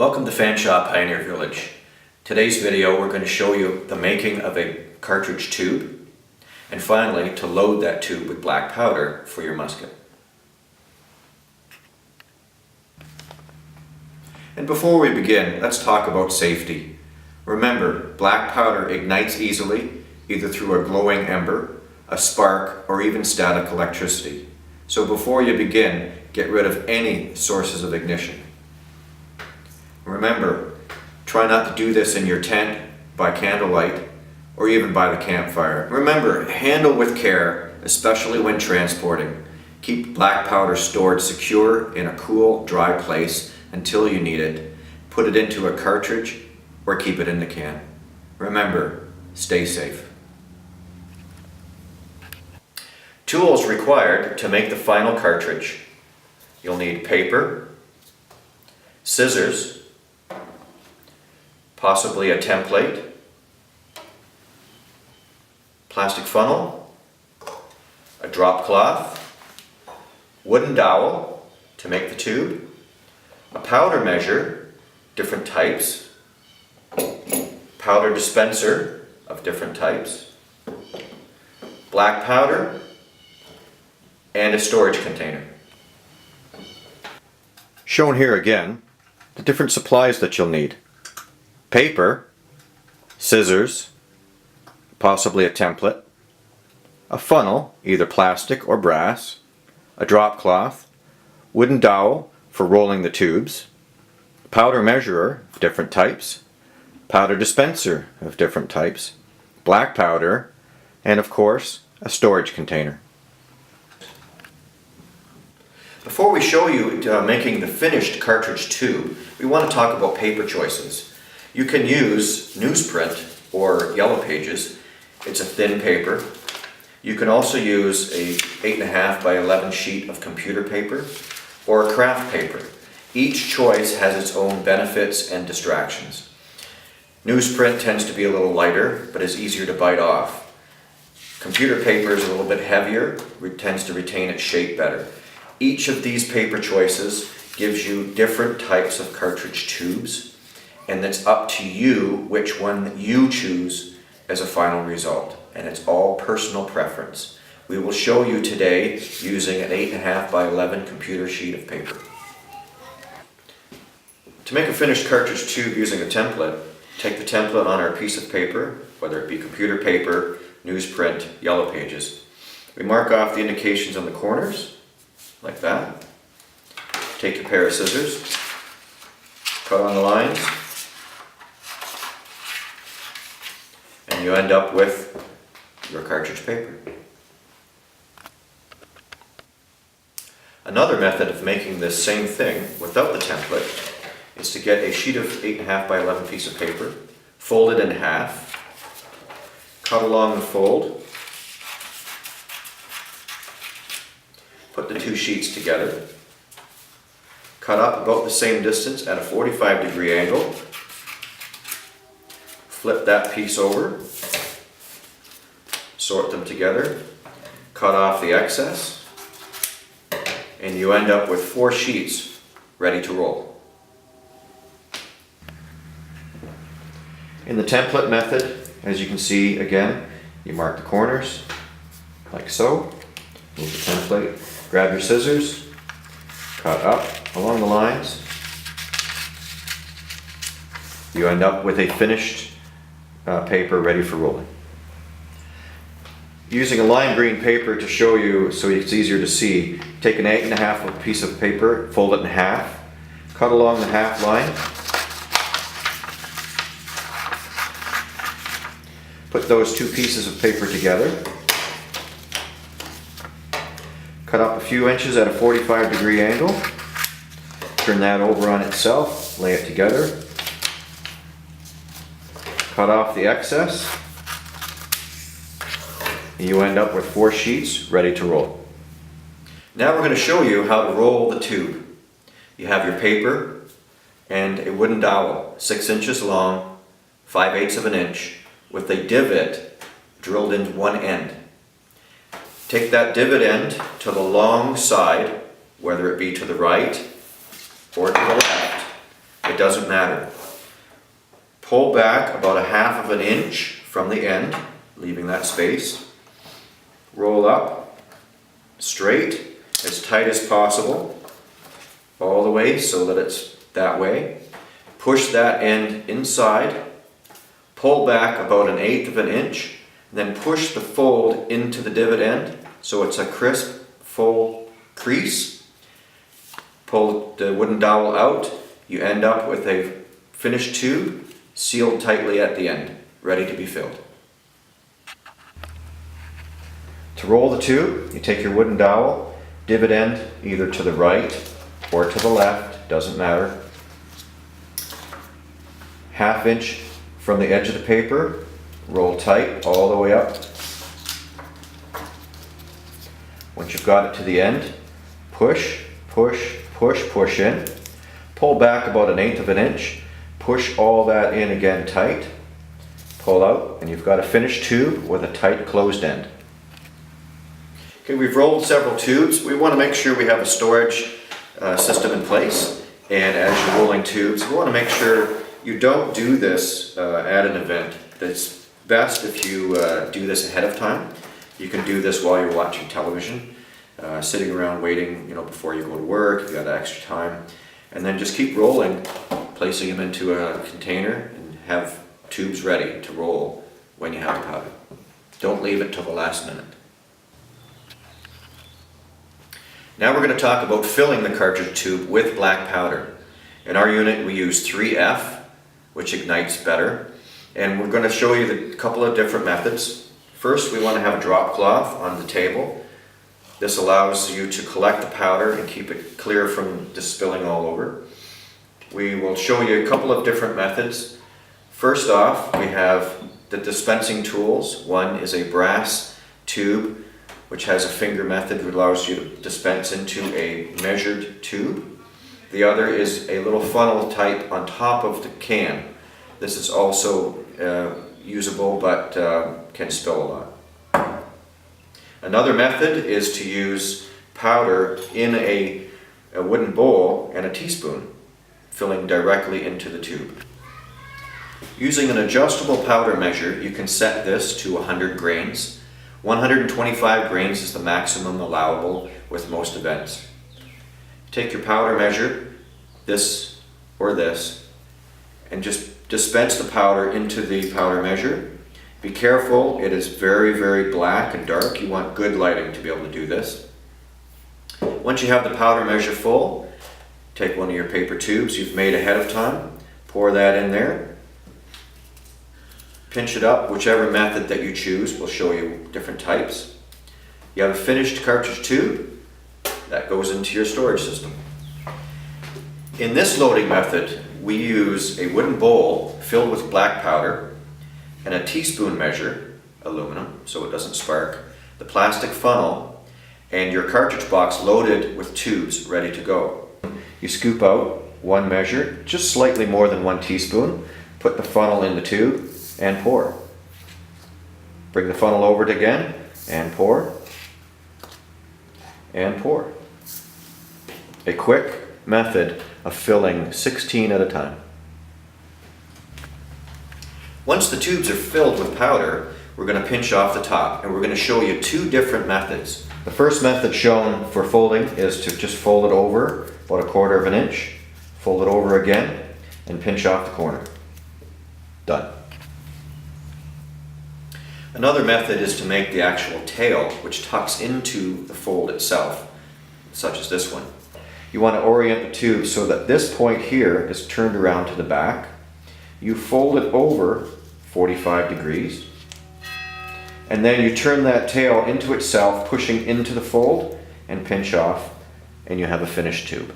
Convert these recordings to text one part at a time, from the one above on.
Welcome to Fan Shop Pioneer Village. Today's video we're going to show you the making of a cartridge tube and finally to load that tube with black powder for your musket. And before we begin, let's talk about safety. Remember, black powder ignites easily either through a glowing ember, a spark, or even static electricity. So before you begin, get rid of any sources of ignition. Remember, try not to do this in your tent, by candlelight, or even by the campfire. Remember, handle with care, especially when transporting. Keep black powder stored secure in a cool, dry place until you need it. Put it into a cartridge or keep it in the can. Remember, stay safe. Tools required to make the final cartridge. You'll need paper, scissors, possibly a template, plastic funnel, a drop cloth, wooden dowel to make the tube, a powder measure, different types, powder dispenser of different types, black powder, and a storage container. Shown here again, the different supplies that you'll need. Paper, scissors, possibly a template, a funnel, either plastic or brass, a drop cloth, wooden dowel for rolling the tubes, powder measurer of different types, powder dispenser of different types, black powder, and of course, a storage container. Before we show you making the finished cartridge tube, we want to talk about paper choices. You can use newsprint or yellow pages. It's a thin paper. You can also use a 8.5 by 11 sheet of computer paper or a craft paper. Each choice has its own benefits and distractions. Newsprint tends to be a little lighter, but is easier to bite off. Computer paper is a little bit heavier, tends to retain its shape better. Each of these paper choices gives you different types of cartridge tubes, and it's up to you which one you choose as a final result, and it's all personal preference. We will show you today using an 8.5 by 11 computer sheet of paper. To make a finished cartridge tube using a template, take the template on our piece of paper, whether it be computer paper, newsprint, yellow pages. We mark off the indications on the corners, like that. Take your pair of scissors, cut on the lines, and you end up with your cartridge paper. Another method of making this same thing without the template is to get a sheet of 8.5 by 11 piece of paper, fold it in half, cut along the fold, put the two sheets together, cut up about the same distance at a 45-degree angle, flip that piece over, sort them together, cut off the excess, and you end up with 4 sheets ready to roll. In the template method, as you can see again, you mark the corners like so, move the template, grab your scissors, cut up along the lines. You end up with a finished paper ready for rolling. Using a lime green paper to show you so it's easier to see, take an 8.5 piece of paper, fold it in half, cut along the half line, put those two pieces of paper together, cut up a few inches at a 45-degree angle, turn that over on itself, lay it together, cut off the excess, and you end up with 4 sheets ready to roll. Now we're going to show you how to roll the tube. You have your paper and a wooden dowel, 6 inches long, 5/8 of an inch, with a divot drilled into one end. Take that divot end to the long side, whether it be to the right or to the left. It doesn't matter. Pull back about a half of an inch from the end, leaving that space. Roll up straight, as tight as possible, all the way so that it's that way. Push that end inside, pull back about 1/8 of an inch, and then push the fold into the divot end so it's a crisp, full crease. Pull the wooden dowel out, you end up with a finished tube sealed tightly at the end, ready to be filled. To roll the tube, you take your wooden dowel, divot end either to the right or to the left, doesn't matter. 1/2 inch from the edge of the paper, roll tight all the way up. Once you've got it to the end, push, push, push, push in. Pull back about 1/8 of an inch, push all that in again tight, pull out, and you've got a finished tube with a tight closed end. Okay, we've rolled several tubes. We want to make sure we have a storage system in place, and as you're rolling tubes, we want to make sure you don't do this at an event. It's best if you do this ahead of time. You can do this while you're watching television, sitting around waiting, before you go to work, you got extra time, and then just keep rolling, placing them into a container, and have tubes ready to roll when you have the powder. Don't leave it till the last minute. Now we're going to talk about filling the cartridge tube with black powder. In our unit we use 3F, which ignites better, and we're going to show you a couple of different methods. First, we want to have a drop cloth on the table. This allows you to collect the powder and keep it clear from just spilling all over. We will show you a couple of different methods. First off, we have the dispensing tools. One is a brass tube, which has a finger method that allows you to dispense into a measured tube. The other is a little funnel type on top of the can. This is also usable, but can spill a lot. Another method is to use powder in a wooden bowl and a teaspoon, filling directly into the tube. Using an adjustable powder measure, you can set this to 100 grains. 125 grains is the maximum allowable with most events. Take your powder measure, this or this, and just dispense the powder into the powder measure. Be careful, it is very, very black and dark. You want good lighting to be able to do this. Once you have the powder measure full, take one of your paper tubes you've made ahead of time, pour that in there, pinch it up, whichever method that you choose. We'll show you different types. You have a finished cartridge tube that goes into your storage system. In this loading method, we use a wooden bowl filled with black powder and a teaspoon measure, aluminum, so it doesn't spark, the plastic funnel, and your cartridge box loaded with tubes ready to go. You scoop out one measure, just slightly more than 1 teaspoon, put the funnel in the tube, and pour. Bring the funnel over it again, and pour, and pour. A quick method of filling 16 at a time. Once the tubes are filled with powder, we're going to pinch off the top, and we're going to show you 2 different methods. The first method shown for folding is to just fold it over about 1/4 of an inch, fold it over again, and pinch off the corner. Done. Another method is to make the actual tail, which tucks into the fold itself, such as this one. You want to orient the tube so that this point here is turned around to the back. You fold it over 45 degrees, and then you turn that tail into itself, pushing into the fold, and pinch off, and you have a finished tube.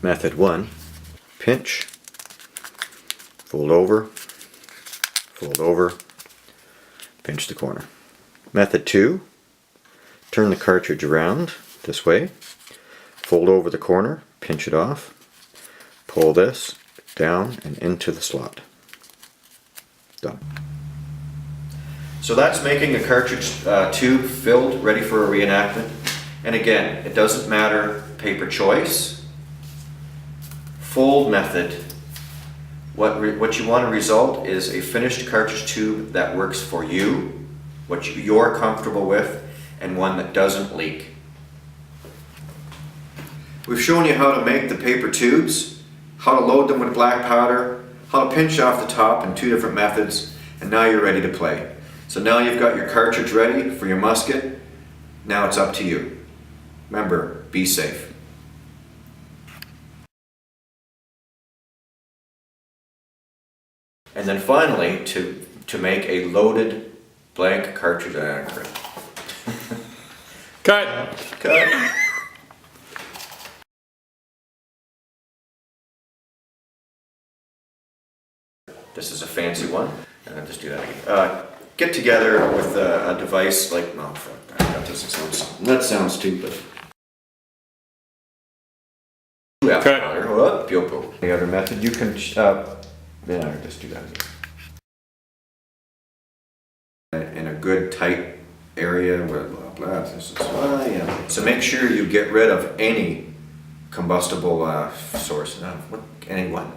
Method 1, pinch, fold over, pinch the corner. Method 2, turn the cartridge around this way, fold over the corner, pinch it off, pull this down and into the slot. Done. So that's making a cartridge tube filled, ready for a reenactment. And again, it doesn't matter paper choice, fold method, what you want to result is a finished cartridge tube that works for you, what you're comfortable with, and one that doesn't leak. We've shown you how to make the paper tubes, how to load them with black powder, how to pinch off the top in 2 different methods, and now you're ready to play. So now you've got your cartridge ready for your musket. Now it's up to you. Remember, be safe. And then finally, to make a loaded blank cartridge. Cut. Cut. This is a fancy one. And I'll just do that again. Get together with a device like, oh fuck, that sounds stupid. Cut. The other method, you can, just do that again. In a good tight area where blah blah, this is, yeah. So make sure you get rid of any combustible source, anyone.